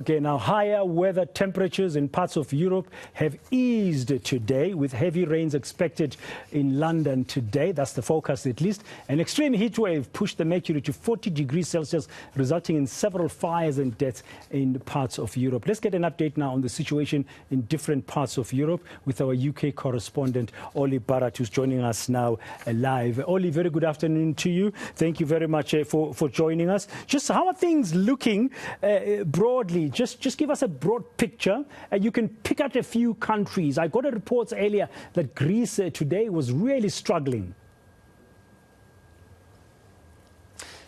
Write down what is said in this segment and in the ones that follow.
Okay, now higher weather temperatures in parts of Europe have eased today, with heavy rains expected in London today. That's the forecast at least. An extreme heat wave pushed the mercury to 40 degrees Celsius, resulting in several fires and deaths in parts of Europe. Let's get an update now on the situation in different parts of Europe with our UK correspondent, Olly Barratt, who's joining us now live. Olly, very good afternoon to you. Thank you very much for joining us. Just how are things looking broadly? Just give us a broad picture, and you can pick out a few countries. I got a report earlier that Greece today was really struggling.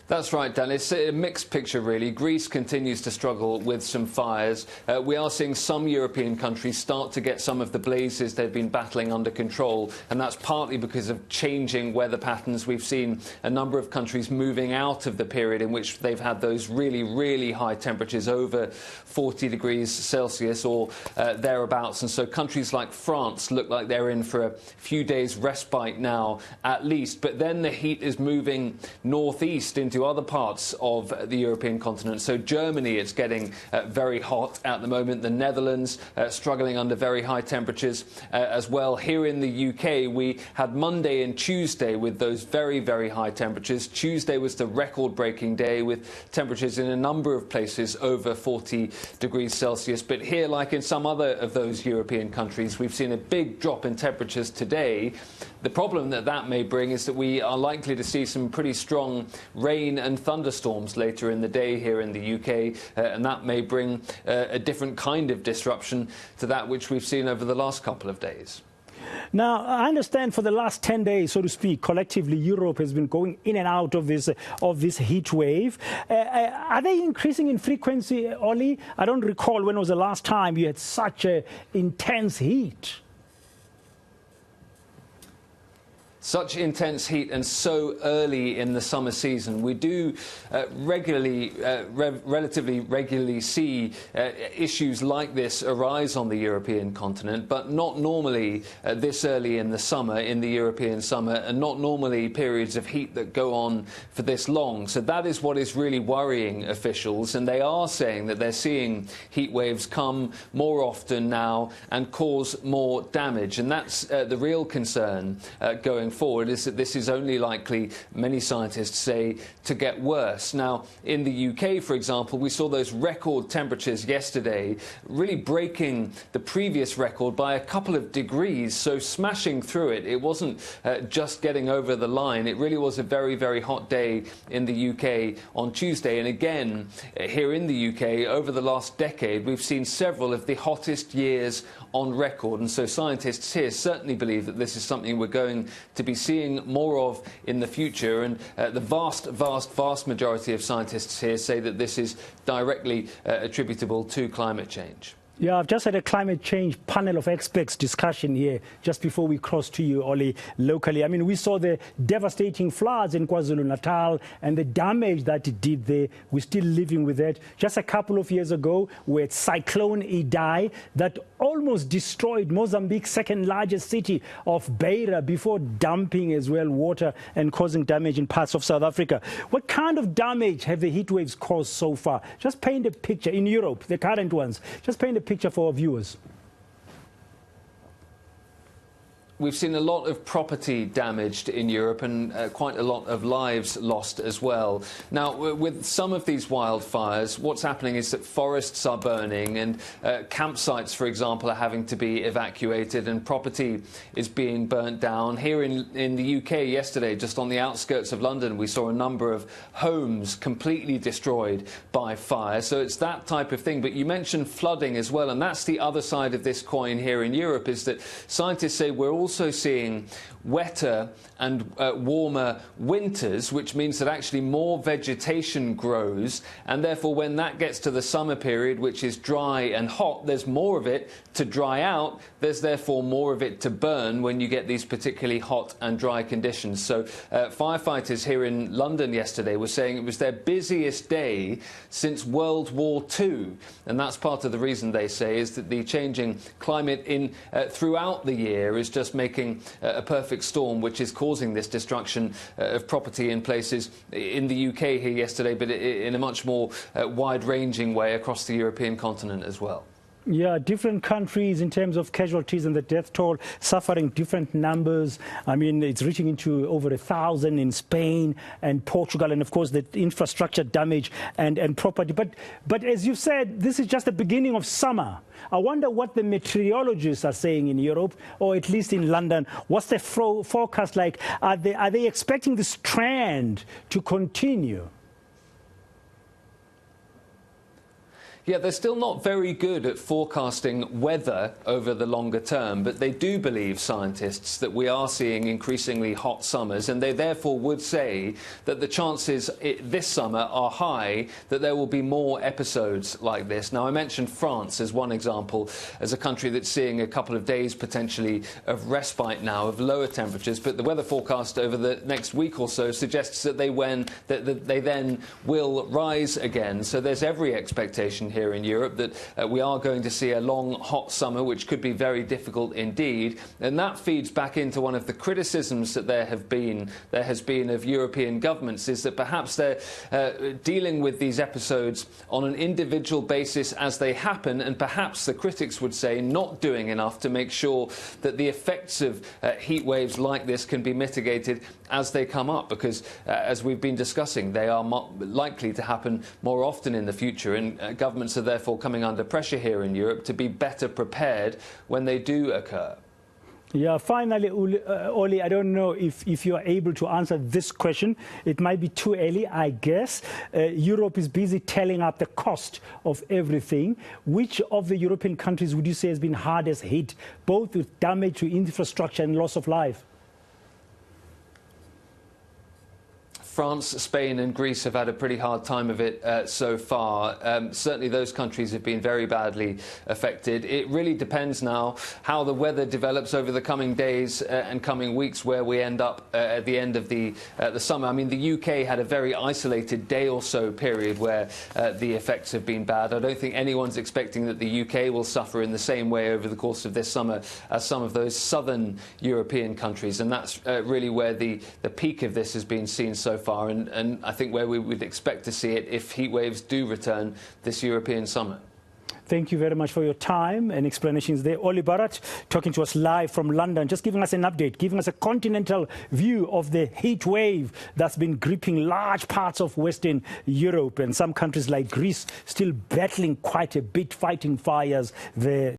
That's right, Dan. It's a mixed picture, really. Greece continues to struggle with some fires. We are seeing some European countries start to get some of the blazes they've been battling under control, and that's partly because of changing weather patterns. We've seen a number of countries moving out of the period in which they've had those really, really high temperatures over 40 degrees Celsius or thereabouts. And so countries like France look like they're in for a few days' respite now, at least. But then the heat is moving northeast into other parts of the European continent. So Germany, it's getting very hot at the moment. The Netherlands struggling under very high temperatures as well. Here in the UK, we had Monday and Tuesday with those very, very high temperatures. Tuesday was the record-breaking day with temperatures in a number of places over 40 degrees Celsius. But here, like in some other of those European countries, we've seen a big drop in temperatures today. The problem that may bring is that we are likely to see some pretty strong rain and thunderstorms later in the day here in the UK, and that may bring a different kind of disruption to that which we've seen over the last couple of days. Now, I understand for the last 10 days, so to speak, collectively, Europe has been going in and out of this heat wave. Are they increasing in frequency, Olly? I don't recall when was the last time you had such intense heat. Such intense heat and so early in the summer season. We do relatively regularly see issues like this arise on the European continent, but not normally this early in the summer, in the European summer, and not normally periods of heat that go on for this long. So that is what is really worrying officials, and they are saying that they're seeing heat waves come more often now and cause more damage. And that's the real concern going forward, is that this is only likely, many scientists say, to get worse. Now, in the UK, for example, we saw those record temperatures yesterday, really breaking the previous record by a couple of degrees, so smashing through it. It wasn't just getting over the line. It really was a very, very hot day in the UK on Tuesday. And again, here in the UK, over the last decade, we've seen several of the hottest years on record. And so scientists here certainly believe that this is something we're going to be seeing more of in the future. And the vast majority of scientists here say that this is directly attributable to climate change. Yeah, I've just had a climate change panel of experts discussion here just before we cross to you, Olly, locally. I mean, we saw the devastating floods in KwaZulu-Natal and the damage that it did there. We're still living with that. Just a couple of years ago, we had Cyclone Idai that almost destroyed Mozambique's second largest city of Beira before dumping as well water and causing damage in parts of South Africa. What kind of damage have the heat waves caused so far? Just paint a picture in Europe, the current ones. Just paint a picture for our viewers. We've seen a lot of property damaged in Europe and quite a lot of lives lost as well. Now, with some of these wildfires, what's happening is that forests are burning and campsites, for example, are having to be evacuated and property is being burnt down. Here in the UK yesterday, just on the outskirts of London, we saw a number of homes completely destroyed by fire. So it's that type of thing. But you mentioned flooding as well, and that's the other side of this coin here in Europe, is that scientists say we're also seeing wetter and warmer winters, which means that actually more vegetation grows, and therefore when that gets to the summer period, which is dry and hot, there's more of it to dry out. There's therefore more of it to burn when you get these particularly hot and dry conditions. So firefighters here in London yesterday were saying it was their busiest day since World War II, and that's part of the reason, they say, is that the changing climate throughout the year is just almost making a perfect storm, which is causing this destruction of property in places in the UK here yesterday, but in a much more wide-ranging way across the European continent as well. Yeah, different countries in terms of casualties and the death toll suffering different numbers. I mean, it's reaching into over 1,000 in Spain and Portugal, and of course the infrastructure damage and property. But as you said, this is just the beginning of summer. I wonder what the meteorologists are saying in Europe, or at least in London. What's the forecast like? Are they expecting this trend to continue? Yeah, they're still not very good at forecasting weather over the longer term, but they do believe, scientists, that we are seeing increasingly hot summers, and they therefore would say that the chances this summer are high that there will be more episodes like this. Now, I mentioned France as one example, as a country that's seeing a couple of days potentially of respite now, of lower temperatures, but the weather forecast over the next week or so suggests that they then will rise again. So there's every expectation here in Europe that we are going to see a long, hot summer, which could be very difficult indeed. And that feeds back into one of the criticisms that there has been of European governments, is that perhaps they're dealing with these episodes on an individual basis as they happen, and perhaps the critics would say not doing enough to make sure that the effects of heat waves like this can be mitigated as they come up, because as we've been discussing, they are likely to happen more often in the future, and governments are therefore coming under pressure here in Europe to be better prepared when they do occur. Yeah, finally, Olly, I don't know if you are able to answer this question. It might be too early, I guess. Europe is busy tallying up the cost of everything. Which of the European countries would you say has been hardest hit, both with damage to infrastructure and loss of life? France, Spain and Greece have had a pretty hard time of it so far. Certainly those countries have been very badly affected. It really depends now how the weather develops over the coming days and coming weeks, where we end up at the end of the summer. I mean, the UK had a very isolated day or so period where the effects have been bad. I don't think anyone's expecting that the UK will suffer in the same way over the course of this summer as some of those southern European countries, and that's really where the peak of this has been seen so far, and I think where we would expect to see it if heat waves do return this European summer. Thank you very much for your time and explanations there. Olly Barratt talking to us live from London, just giving us an update, giving us a continental view of the heat wave that's been gripping large parts of Western Europe, and some countries like Greece still battling quite a bit, fighting fires there.